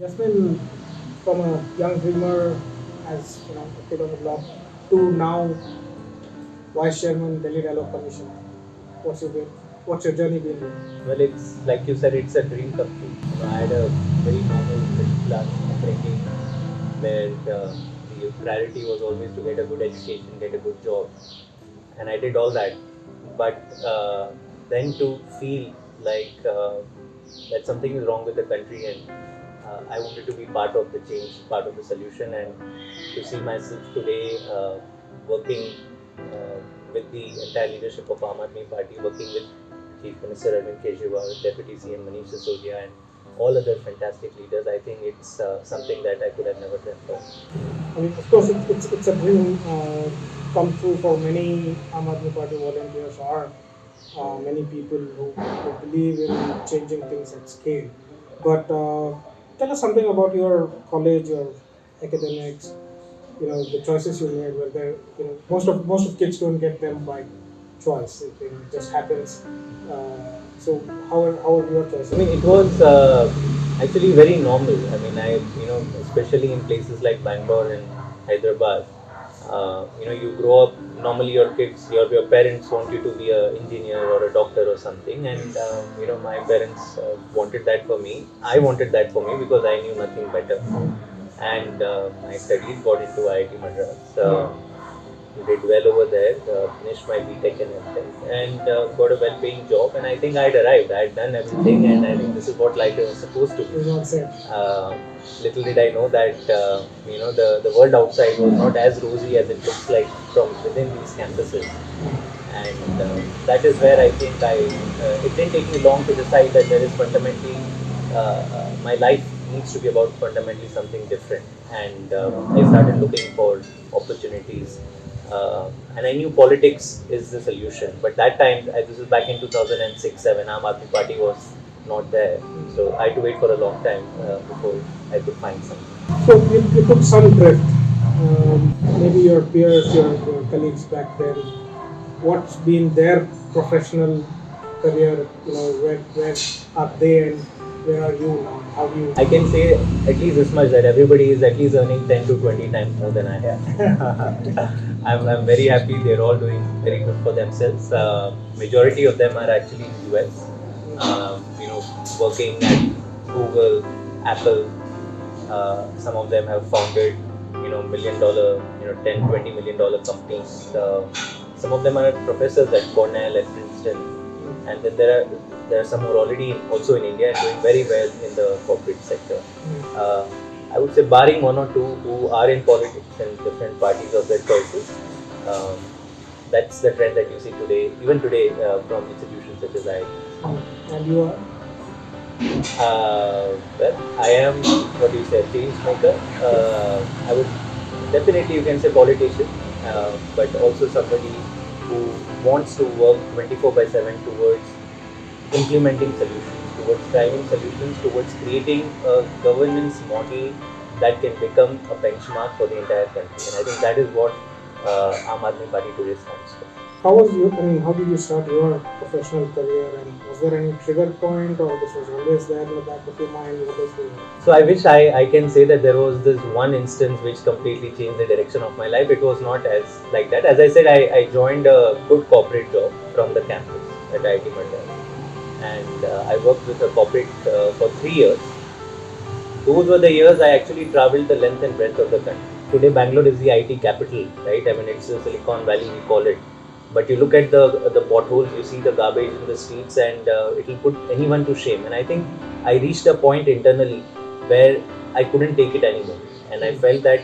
Jasmine, from a young dreamer, as a kid on the block, to now Vice Chairman Delhi Dialogue Commission. What's your been, what's your journey been? Well, it's like you said, it's a dream come true. I had a very normal middle class upbringing where the priority was always to get a good education, get a good job, and I did all that. But then to feel like that something is wrong with the country, and I wanted to be part of the change, part of the solution, and to see myself today working with the entire leadership of Aam Aadmi Party, working with Chief Minister Arvind Kejriwal, Deputy CM Manish Sisodia, and all other fantastic leaders. I think it's something that I could have never dreamt of. I mean, of course, it's a dream come true for many Aam Aadmi Party volunteers or many people who believe in changing things at scale. But tell us something about your college, your academics, the choices you made. Were there, most of kids don't get them by choice. It just happens. So how are your choices? I mean, it was actually very normal. I mean, especially in places like Bangalore and Hyderabad, you grow up. Normally, your kids, your parents want you to be an engineer or a doctor or something, and my parents wanted that for me. I wanted that for me because I knew nothing better, and I studied, got into IIT Madras. Did well over there, finished my BTech and MTech, and got a well-paying job. And I think I'd arrived. I'd done everything, and I think this is what life is supposed to be. Little did I know that the world outside was not as rosy as it looks like from within these campuses. And that is where I think it didn't take me long to decide that there is fundamentally my life needs to be about fundamentally something different. And I started looking for opportunities. And I knew politics is the solution. But that time, this was back in 2006-7, Aam Aadmi Party was not there. So I had to wait for a long time before I could find something. So you took some drift. Maybe your peers, your colleagues back then, what's been their professional career? Where are they and where are you now? How do you? I can say at least this much that everybody is at least earning 10 to 20 times more than I am. I'm very happy. They're all doing very good for themselves. Majority of them are actually in US. Working at Google, Apple. Some of them have founded, $1 million, $10, $20 million companies. Some of them are professors at Cornell, at Princeton, and then there are some who are already also in India and doing very well in the corporate sector. I would say barring one or two who are in politics and different parties of their choices, that's the trend that you see today, even today from institutions such as IIT. And you are? Well, I am, what do you say, a change maker. I would definitely, you can say politician, but also somebody who wants to work 24/7 towards implementing solutions, towards driving solutions, towards creating a governance model that can become a benchmark for the entire country. And I think that is what Aam Aadmi Party today stands for. How did you start your professional career, and was there any trigger point, or this was always there in the back of your mind? What was the? So I wish I can say that there was this one instance which completely changed the direction of my life. It was not as like that. As I said, I joined a good corporate job from the campus at IIT Madras, and I worked with a corporate for 3 years. Those were the years I actually traveled the length and breadth of the country. Today, Bangalore is the IT capital, right? I mean, it's the Silicon Valley, we call it. But you look at the potholes, you see the garbage in the streets, and it will put anyone to shame. And I think I reached a point internally where I couldn't take it anymore. And I felt that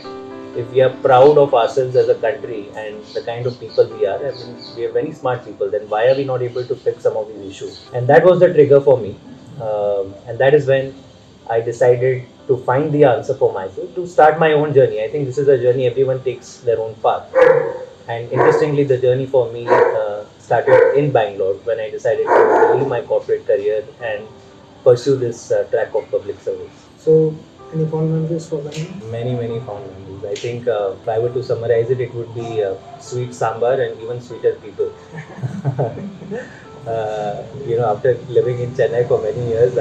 if we are proud of ourselves as a country and the kind of people we are, I mean, we are very smart people, then why are we not able to fix some of these issues? And that was the trigger for me. And that is when I decided to find the answer for myself, to start my own journey. I think this is a journey, everyone takes their own path. And interestingly, the journey for me started in Bangalore when I decided to leave my corporate career and pursue this track of public service. So, any fond memories for Bangalore? Many, many fond memories. I think if I were to summarize it, it would be sweet sambar and even sweeter people. After living in Chennai for many years,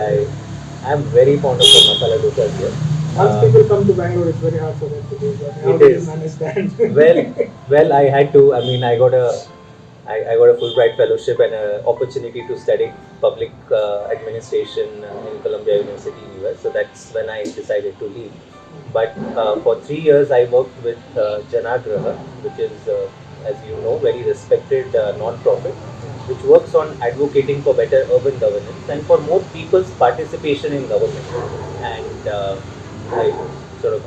I'm very fond of masala dosas here. Once Uh, people come to Bangalore, it's very hard for them to do that. How It do you is. manage that? Well, I had to. I mean, I got a Fulbright fellowship and an opportunity to study public administration in Columbia University in US. So that's when I decided to leave. But for 3 years, I worked with Janagraha, which is, as you know, very respected non-profit, which works on advocating for better urban governance and for more people's participation in government. And I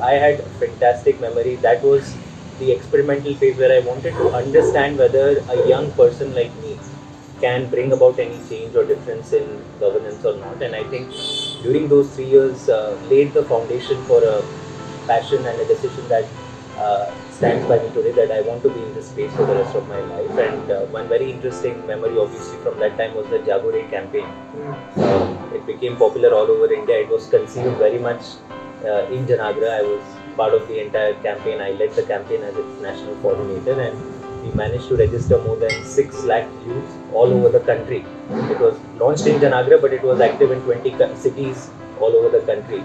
I had a fantastic memory. That was the experimental phase where I wanted to understand whether a young person like me can bring about any change or difference in governance or not. And I think during those 3 years laid the foundation for a passion and a decision that stands by me today, that I want to be in this space for the rest of my life. And one very interesting memory, obviously, from that time was the Jagore campaign. It became popular all over India. It was conceived very much in Janagra. I was part of the entire campaign. I led the campaign as its national coordinator, and we managed to register more than 6 lakh youths all over the country. It was launched in Janagra, but it was active in 20 cities all over the country.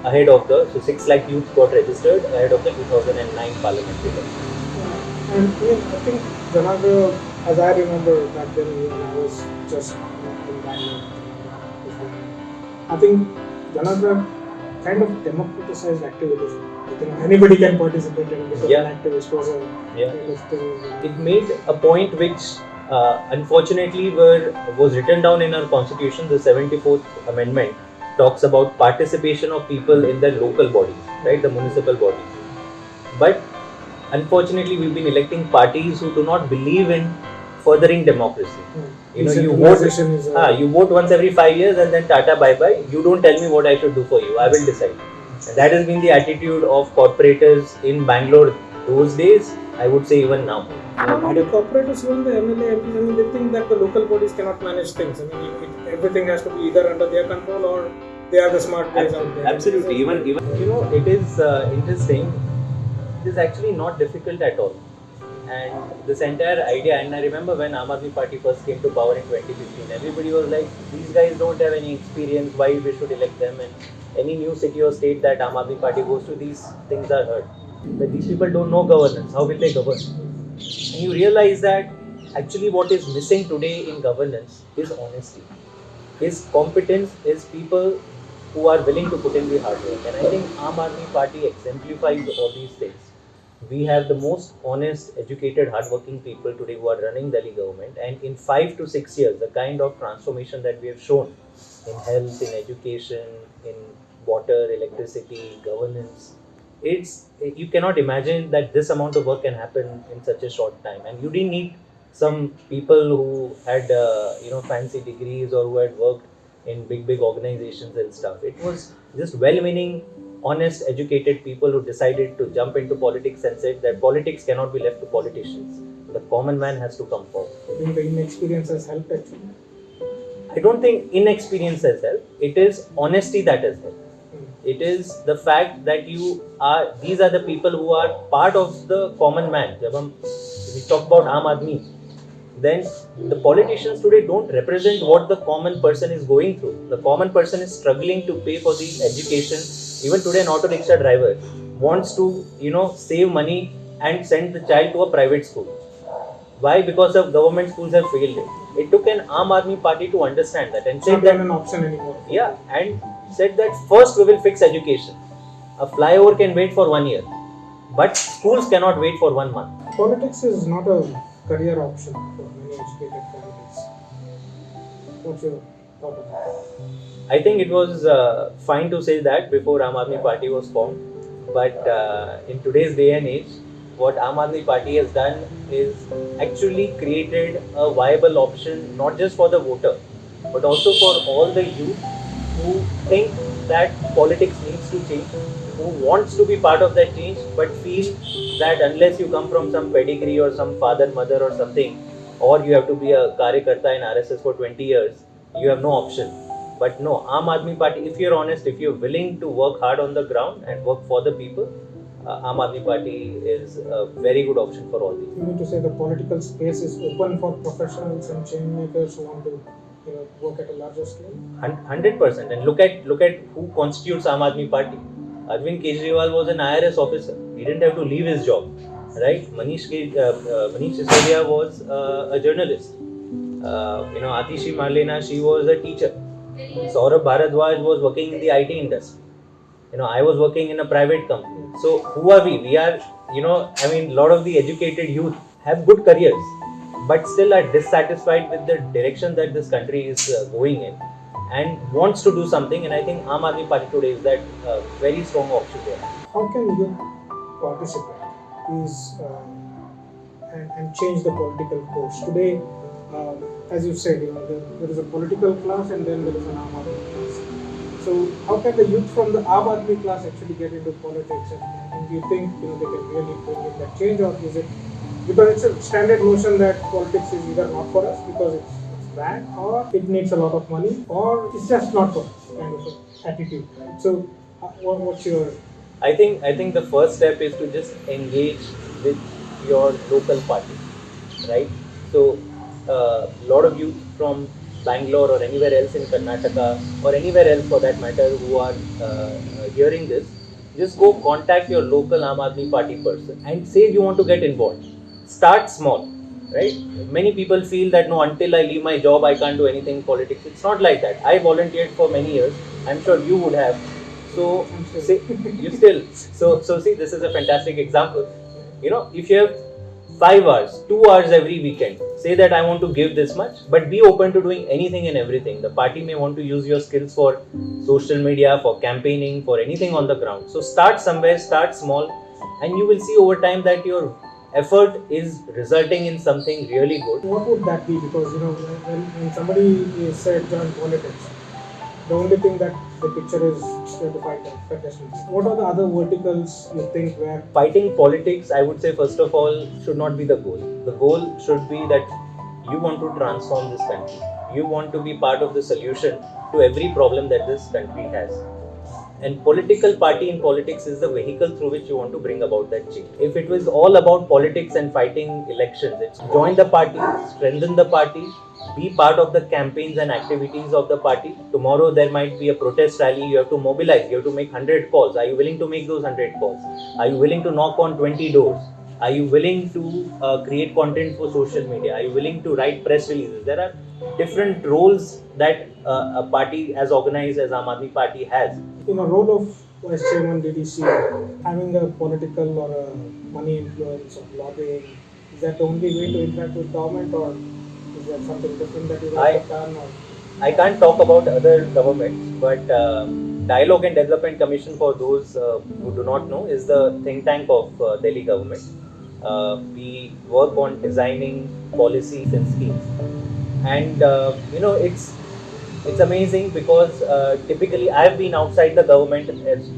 Ahead of the, so 6 lakh youths got registered ahead of the 2009 parliamentary election. And I think Janagra, as I remember back then when I was just in Bangalore, I think Janagra kind of democratized activism. I think anybody can participate and become an activist. Was a kind of thing. It made a point which unfortunately was written down in our constitution. The 74th amendment talks about participation of people in their local bodies, right, the municipal bodies. But unfortunately, we've been electing parties who do not believe in furthering democracy. You vote once every 5 years and then tata bye bye. You don't tell me what I should do for you. I will decide. And that has been the attitude of corporators in Bangalore those days. I would say even now. How do corporators, even the MLA, MPs, I mean, they think that the local bodies cannot manage things. I mean, everything has to be either under their control or they are the smart guys out there. Absolutely. Even it is interesting. It is actually not difficult at all. And this entire idea, and I remember when Aam Aadmi Party first came to power in 2015, everybody was like, these guys don't have any experience, why we should elect them? And any new city or state that Aam Aadmi Party goes to, these things are heard. But these people don't know governance, how will they govern? And you realize that actually what is missing today in governance is honesty, is competence, is people who are willing to put in the hard work. And I think Aam Aadmi Party exemplifies all these things. We have the most honest, educated, hardworking people today who are running Delhi government, and in 5 to 6 years, the kind of transformation that we have shown in health, in education, in water, electricity, governance, you cannot imagine that this amount of work can happen in such a short time. And you didn't need some people who had fancy degrees or who had worked in big organizations and stuff. It was just well-meaning, honest, educated people who decided to jump into politics and said that politics cannot be left to politicians. The common man has to come forward. I think the inexperience has helped actually. I don't think inexperience has helped. It is honesty that has helped. It is the fact that these are the people who are part of the common man. When we talk about Aam Aadmi, then the politicians today don't represent what the common person is going through. The common person is struggling to pay for the education. Even today, an auto rickshaw driver wants to, save money and send the child to a private school. Why? Because the government schools have failed it. It took an Aam Aadmi Party to understand that and said that an option anymore. Yeah, and said that first we will fix education. A flyover can wait for 1 year, but schools cannot wait for 1 month. Politics is not a career option for many educated candidates. What's your thought on that? I think it was fine to say that before Aam Aadmi Party was formed, but in today's day and age, what Aam Aadmi Party has done is actually created a viable option not just for the voter, but also for all the youth who think that politics needs to change, who wants to be part of that change, but feel that unless you come from some pedigree or some father, mother or something, or you have to be a Karyakarta in RSS for 20 years, you have no option. But no, Aam Aadmi Party, if you're honest, if you're willing to work hard on the ground and work for the people, Aam Aadmi Party is a very good option for all these. You mean to say the political space is open for professionals and change makers who want to work at a larger scale? 100%. And look at who constitutes Aam Aadmi Party. Arvind Kejriwal was an IRS officer. He didn't have to leave his job, right? Manish Sisodia was a journalist. Atishi Marlena, she was a teacher. Saurabh Bharadwaj was working in the IT industry. I was working in a private company. So who are we? We are, a lot of the educated youth have good careers, but still are dissatisfied with the direction that this country is going in, and wants to do something. And I think Aam Aadmi Party today is that very strong option there. How can you participate and change the political course? Today, as you said, there is a political class and then there is an Aam Aadmi class. So how can the youth from the Aam Aadmi class actually get into politics? And do you think they can really bring in that change, or is it because it's a standard notion that politics is either not for us because it's bad, or it needs a lot of money, or it's just not for us kind of an attitude? So what's your I think the first step is to just engage with your local party, right? So a lot of youth from Bangalore or anywhere else in Karnataka or anywhere else for that matter who are hearing this, just go contact your local Aam Aadmi Party person and say you want to get involved. Start small, right? Many people feel that no, until I leave my job, I can't do anything in politics. It's not like that. I volunteered for many years. I'm sure you would have. So, see, you still. So see, this is a fantastic example. If you have 5 hours, 2 hours every weekend, say that I want to give this much, but be open to doing anything and everything. The party may want to use your skills for social media, for campaigning, for anything on the ground. So start somewhere, start small, and you will see over time that your effort is resulting in something really good. What would that be? Because when somebody is said join politics, the only thing that the picture is to fight contestants. What are the other verticals you think where Fighting politics, I would say, first of all, should not be the goal. The goal should be that you want to transform this country. You want to be part of the solution to every problem that this country has. And political party in politics is the vehicle through which you want to bring about that change. If it was all about politics and fighting elections, it's join the party, strengthen the party, be part of the campaigns and activities of the party. Tomorrow there might be a protest rally, you have to mobilize, you have to make 100 calls. Are you willing to make those 100 calls? Are you willing to knock on 20 doors? Are you willing to create content for social media? Are you willing to write press releases? There are different roles that a party as organized as Aam Aadmi Party has. in a role of vice chairman, did you see having a political or a money influence or lobbying? Is that the only way to interact with government, or is there something different that you guys have done? Or? I can't talk about other governments, but Dialogue and Development Commission, for those who do not know, is the think tank of Delhi government. We work on designing policies and schemes, and it's amazing because typically I've been outside the government.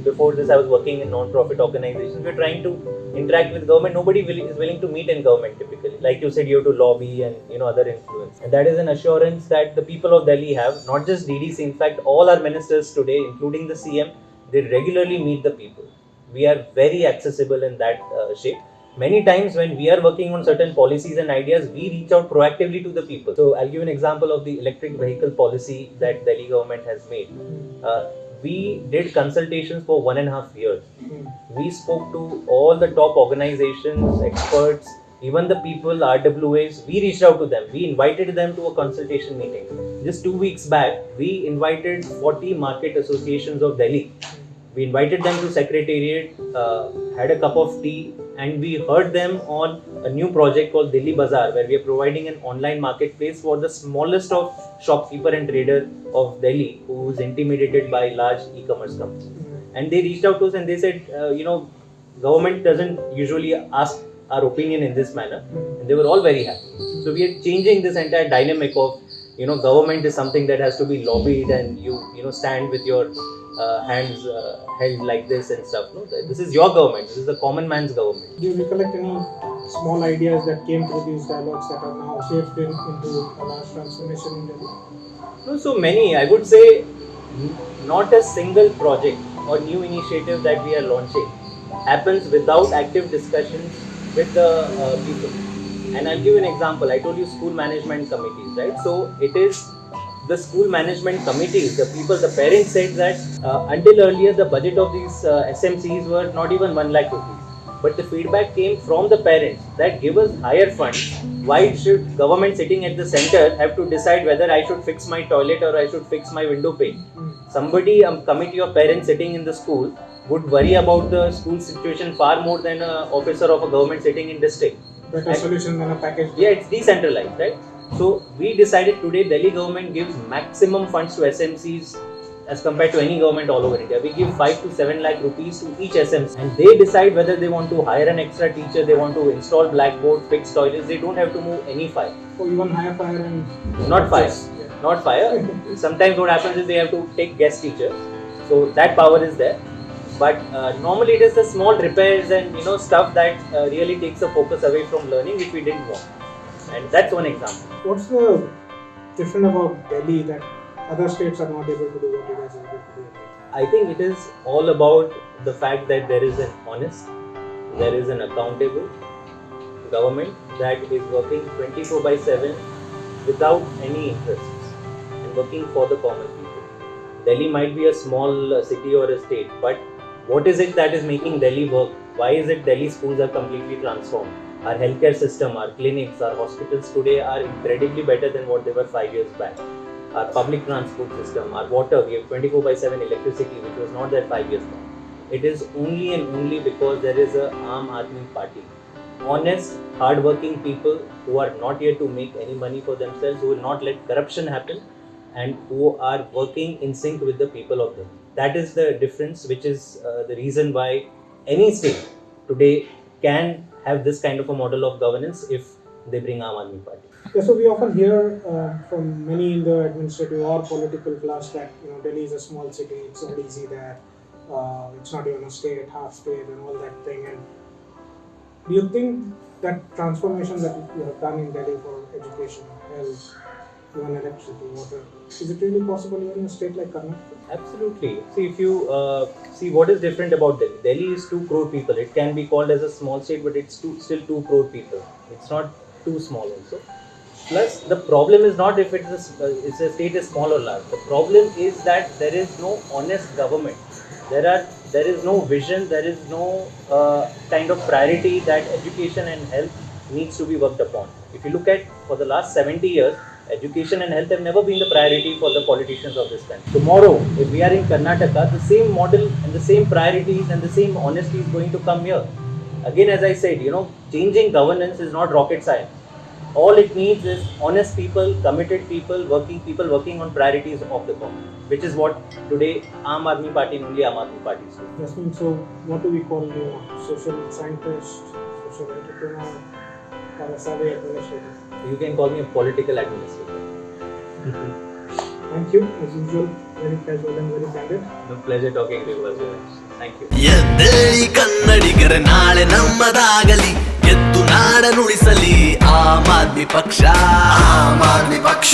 Before this, I was working in non-profit organizations. We're trying to interact with government. Nobody is willing to meet in government typically. Like you said, you have to lobby and other influence. And that is an assurance that the people of Delhi have, not just DDC. In fact, all our ministers today, including the CM, they regularly meet the people. We are very accessible in that shape. Many times when we are working on certain policies and ideas, we reach out proactively to the people. So I'll give an example of the electric vehicle policy that Delhi government has made. We did consultations for 1.5 years. We spoke to all the top organizations, experts, even the people, RWAs. We reached out to them. We invited them to a consultation meeting. Just 2 weeks back, we invited 40 market associations of Delhi. We invited them to Secretariat, had a cup of tea, and we heard them on a new project called Delhi Bazaar, where we are providing an online marketplace for the smallest of shopkeeper and trader of Delhi who is intimidated by large e-commerce companies. And they reached out to us and they said, government doesn't usually ask our opinion in this manner. And they were all very happy. So we are changing this entire dynamic of, government is something that has to be lobbied and you stand with your hands held like this and stuff. No, this is your government. This is the common man's government. Do you recollect any small ideas that came through these dialogues that are now shaped into a large transformation in Delhi? No, so many. I would say not a single project or new initiative that we are launching happens without active discussions with the people. And I'll give you an example. I told you school management committees, right? So it is the school management committees, the people, the parents said that until earlier the budget of these SMCs were not even 1 lakh rupees. But the feedback came from the parents that give us higher funds. Why should government sitting at the center have to decide whether I should fix my toilet or I should fix my window pane? Somebody, a committee of parents sitting in the school would worry about the school situation far more than an officer of a government sitting in district. Better solution than a package. Yeah, it's decentralized, right? So we decided today Delhi government gives maximum funds to SMCs as compared to any government all over India. We give 5 to 7 lakh rupees to each SMC and they decide whether they want to hire an extra teacher, they want to install blackboard, fix toilets. They don't have to move any file. Or even hire fire and Not fire. Yeah. Not fire. Sometimes what happens is they have to take guest teachers. So that power is there. But normally it is the small repairs and stuff that really takes the focus away from learning, which we didn't want. And that's one example. What's the different about Delhi that other states are not able to do what you guys are able to do? I think it is all about the fact that there is an honest, there is an accountable government that is working 24/7 without any interests and working for the common people. Delhi might be a small city or a state, but what is it that is making Delhi work? Why is it Delhi schools are completely transformed? Our healthcare system, our clinics, our hospitals today are incredibly better than what they were 5 years back. Our public transport system, our water, we have 24/7 electricity, which was not there 5 years back. It is only and only because there is a Aam Aadmi Party. Honest, hard-working people who are not here to make any money for themselves, who will not let corruption happen, and who are working in sync with the people of Delhi. That is the difference, which is the reason why any state today can have this kind of a model of governance if they bring Aam Aadmi Party. Yeah, so we often hear from many in the administrative or political class that Delhi is a small city, it's not easy there, it's not even a state, half state, and all that thing. And do you think that transformation that you have done in Delhi for education, health, even electricity, water, is it really possible even in a state like Karnataka? Absolutely. See, if you see what is different about Delhi. Delhi is 2 crore people. It can be called as a small state, but it's still 2 crore people. It's not too small also. Plus, the problem is not if it's a state is small or large. The problem is that there is no honest government. There is no vision. There is no kind of priority that education and health needs to be worked upon. If you look at for the last 70 years, education and health have never been the priority for the politicians of this country. Tomorrow, if we are in Karnataka, the same model and the same priorities and the same honesty is going to come here. Again, as I said, changing governance is not rocket science. All it needs is honest people, committed people working on priorities of the common, which is what today Aam Aadmi Party and only Aam Aadmi Party is doing. Jasmine, so what do we call you? Social scientist, social entrepreneur, or a survey administrator? You can call me a political administrator. Thank you, as usual, very casual and very candid. No pleasure talking to you as well. Thank you. ಎದ್ದೇಳಿ ಕನ್ನಡಿಗರ ನಾಳೆ ನಮ್ಮದಾಗಲಿ ಎದ್ದು ನಾಡನುಳಿಸಲಿ ಆಮ್ ಆದ್ಮಿ ಪಕ್ಷ ಆಮ್ ಆದ್ಮಿ ಪಕ್ಷ